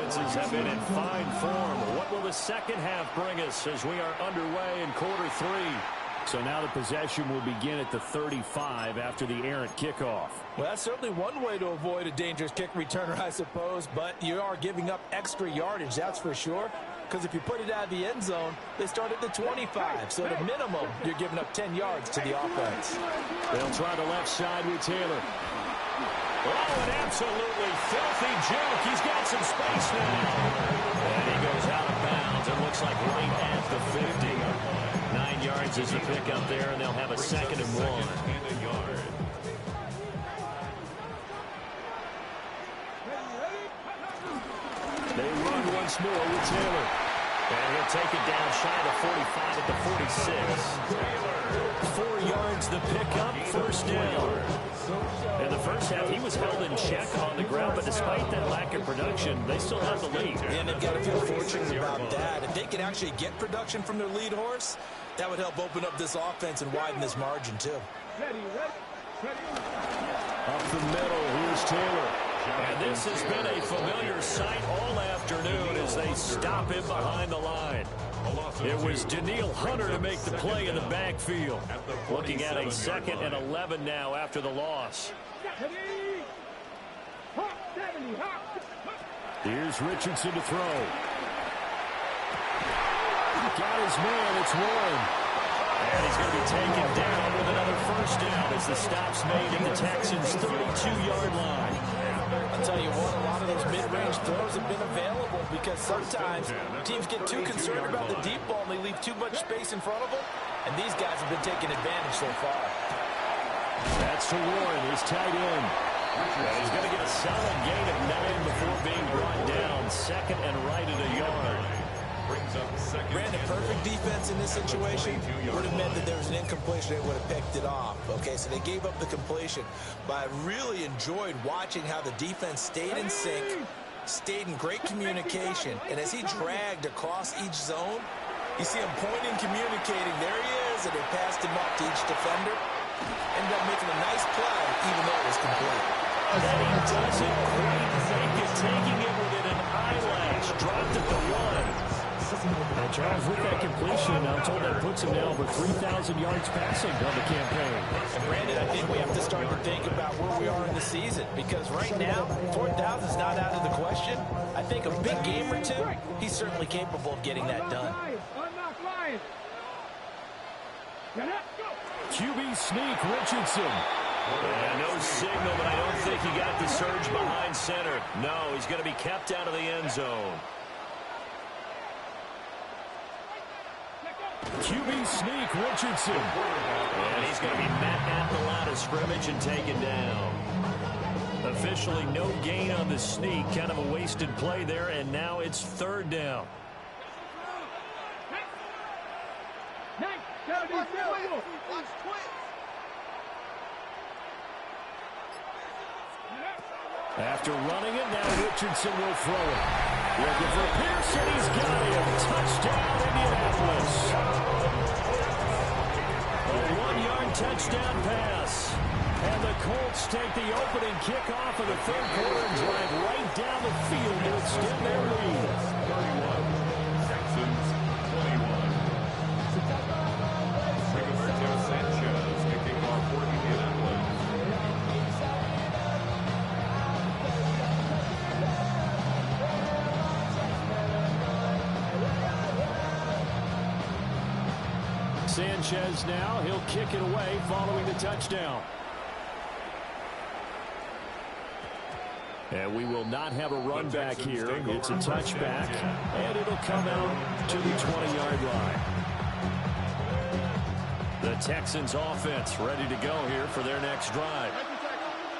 offenses have been in fine form. What will the second half bring us as we are underway in quarter three? So now the possession will begin at the 35 after the errant kickoff. Well, that's certainly one way to avoid a dangerous kick returner, I suppose, but you are giving up extra yardage, that's for sure. Because if you put it out of the end zone, they start at the 25. So at a minimum, you're giving up 10 yards to the offense. They'll try the left side with Taylor. Oh, an absolutely filthy joke. He's got some space now. And he goes out of bounds. It looks like right at the 50. 9 yards is the pickup there, and they'll have a 2nd and 1. They run once more with Taylor. And he'll take it down shy of the 45 at the 46. 4 yards the pickup, 1st down. In the first half, he was held in check on the ground, but despite that lack of production, they still have the lead. And they've got to feel fortunate about that. If they can actually get production from their lead horse, that would help open up this offense and widen this margin, too. Up the middle, here's Taylor. And this has been a familiar sight all afternoon as they stop him behind the line. It was Daniil Hunter to make the play in the backfield. Looking at a 2nd and 11 now after the loss. Here's Richardson to throw. Got his man, it's Warren. And he's going to be taken down with another 1st down as the stop's made at the Texans' 32-yard line. I'll tell you what, a lot of those mid-range throws have been available because sometimes teams get too concerned about the deep ball and they leave too much space in front of them, and these guys have been taking advantage so far. That's to Warren, his tight end. He's going to get a solid gain of 9 before being brought down. 2nd and right at a yard. Brandon, perfect defense in this situation would have meant that there was an incompletion. They would have picked it off. Okay, so they gave up the completion. But I really enjoyed watching how the defense stayed in sync, stayed in great communication. And as he dragged across each zone, you see him pointing, communicating. There he is, and they passed him off to each defender. Ended up making a nice play, even though it was complete. And he doesn't quite make it, taking it within an eyelash. Dropped at the 1. And Charles, with that completion, I'm told that puts him now over 3,000 yards passing on the campaign. And Brandon, I think we have to start to think about where we are in the season, because right now, 4,000 is not out of the question. I think a big game or two, he's certainly capable of getting that done. QB sneak, Richardson. No signal, but I don't think he got the surge behind center. No, he's going to be kept out of the end zone. QB sneak, Richardson. And he's going to be met at the line of scrimmage and taken down. Officially no gain on the sneak. Kind of a wasted play there, and now it's 3rd down. After running it, now Richardson will throw it. Looking for Pearson, he's got him. Touchdown, Indianapolis. A 1-yard touchdown pass. And the Colts take the opening kickoff of the 3rd quarter and drive right down the field to extend their lead. 31, Texans 21. Rigoberto Sanchez kicking off for Indianapolis. Sanchez now, he'll kick it away following the touchdown. And we will not have a run back here. It's a touchback, and it'll come out to the 20-yard line. The Texans offense ready to go here for their next drive.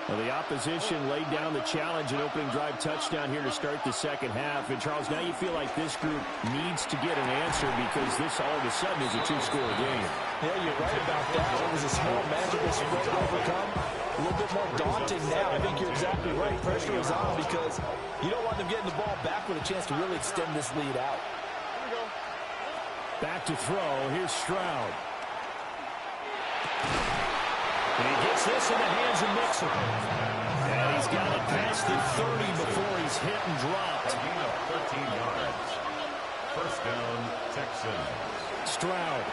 Well, the opposition laid down the challenge and opening drive touchdown here to start the second half. And, Charles, now you feel like this group needs to get an answer because this all of a sudden is a 2-score game. Yeah, you're right about that. It was a small, manageable spread to overcome. A little bit more daunting now. I think you're exactly right. Pressure is on because you don't want them getting the ball back with a chance to really extend this lead out. Back to throw. Here's Stroud. And he gets this in the hands of Mixon. And he's got it past the 30 before he's hit and dropped. A gain of 13 yards. First down, Texans. Stroud.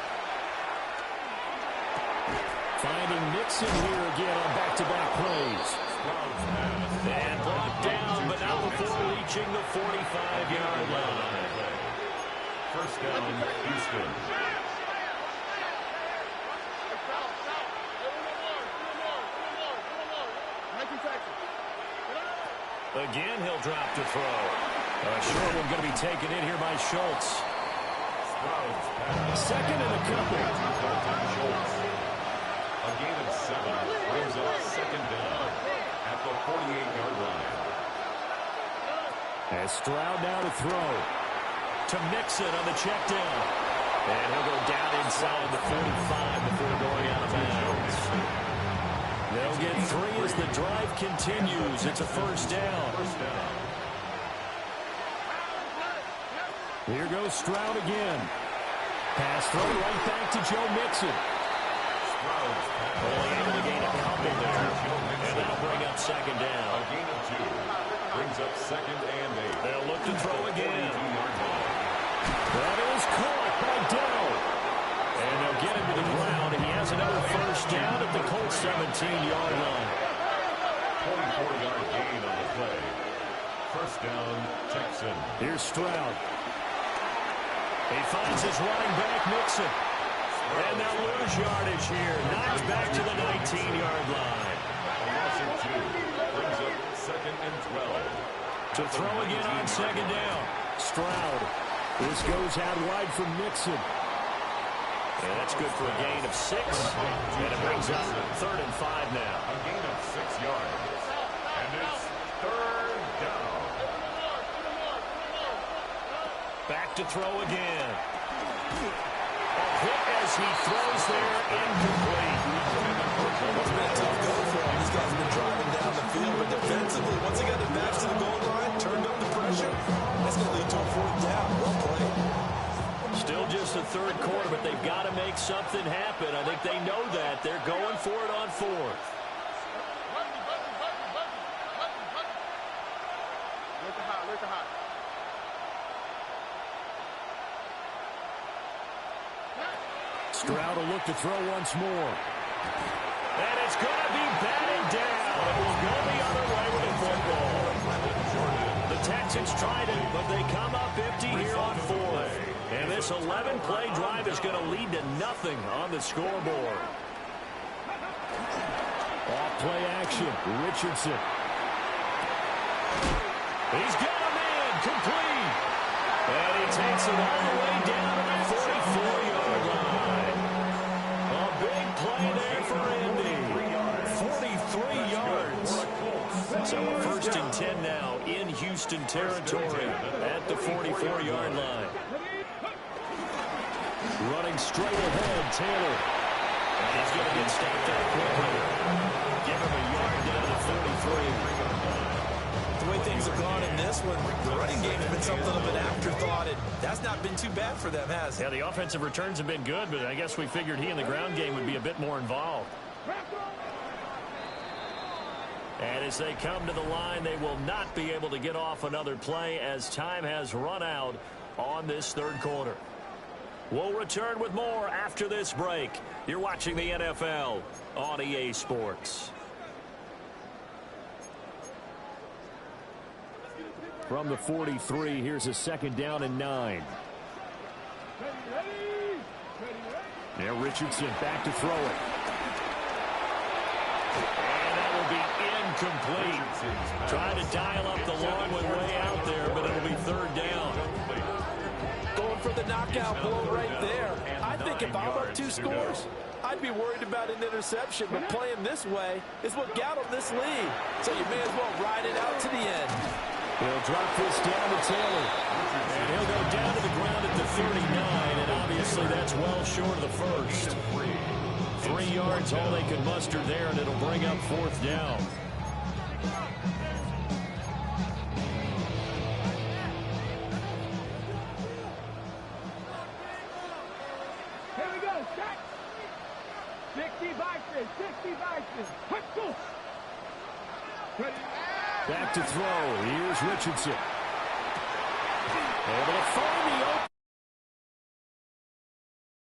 Finding Nixon here again on back-to-back plays. And brought down, but not before reaching the 45-yard line. First down, Houston. Again, he'll drop to throw. Short one going to be taken in here by Schultz. Second and a couple. A gain of 7 brings up second down at the 48-yard line. And Stroud now to throw. To Mixon on the check down. And he'll go down inside the 45 before going out of bounds. They'll get 3 as the drive continues. It's a first down. Here goes Stroud again. Pass throw right back to Joe Mixon. Only able to gain a couple there. And that'll bring up second down. A gain of 2 brings up second and 8. They'll look to throw again. That is caught by Dell. And they'll get him to the ground. And he has another first down at the Colts 17-yard line. 24-yard gain on the play. First down, Texans. Here's Stroud. He finds his running back, Mixon. And they'll lose yardage here. Knocked back to the 19-yard line. A loss of 2 brings up second and 12. To throw again on second down. Stroud. This goes out wide from Mixon. And that's good for a gain of 6. And it brings up third and 5 now. A gain of 6 yards. And it's third down. Back to throw again. A hit as he throws there, incomplete. It's been a tough go for him. These guys have been driving down the field, but defensively, once they got it back to the goal line, turned up the pressure, that's going to lead to a fourth down. Well played. Still just the third quarter, but they've got to make something happen. I think they know that. They're going for it on fourth. Stroud will look to throw once more. And it's going to be batted down. It will go the other way with the football. The Texans tried it, but they come up empty here on fourth. And this 11-play drive is going to lead to nothing on the scoreboard. Off-play action. Richardson. He's got a man. Complete. And he takes it all the way down to the 44-yard line. A big play there for Indy. 43 yards. So a first and 10 now in Houston territory at the 44-yard line. Running straight ahead, Taylor. And he's going to get stopped there quickly. Give him a yard down to 43. The way things have gone in this one, the running game has been something of an afterthought, and that's not been too bad for them, has it? Yeah, the offensive returns have been good, but I guess we figured he in the ground game would be a bit more involved. And as they come to the line, they will not be able to get off another play as time has run out on this third quarter. We'll return with more after this break. You're watching the NFL on EA Sports. From the 43, here's a second down and 9. Now Richardson back to throw it. And that will be incomplete. Trying to dial up the long one way out there, but it'll be third down. Going for the knockout blow right there. I think if I'm up 2 scores, I'd be worried about an interception, but playing this way is what got them this lead. So you may as well ride it out to the end. He'll drop this down to Taylor. And he'll go down to the ground at the 39, and obviously that's well short of the first. 3 yards, all they could muster there, and it'll bring up fourth down. Here we go, set. 60 boxes, 60 boxes. Let's go. Back to throw. Here's Richardson. Able to find the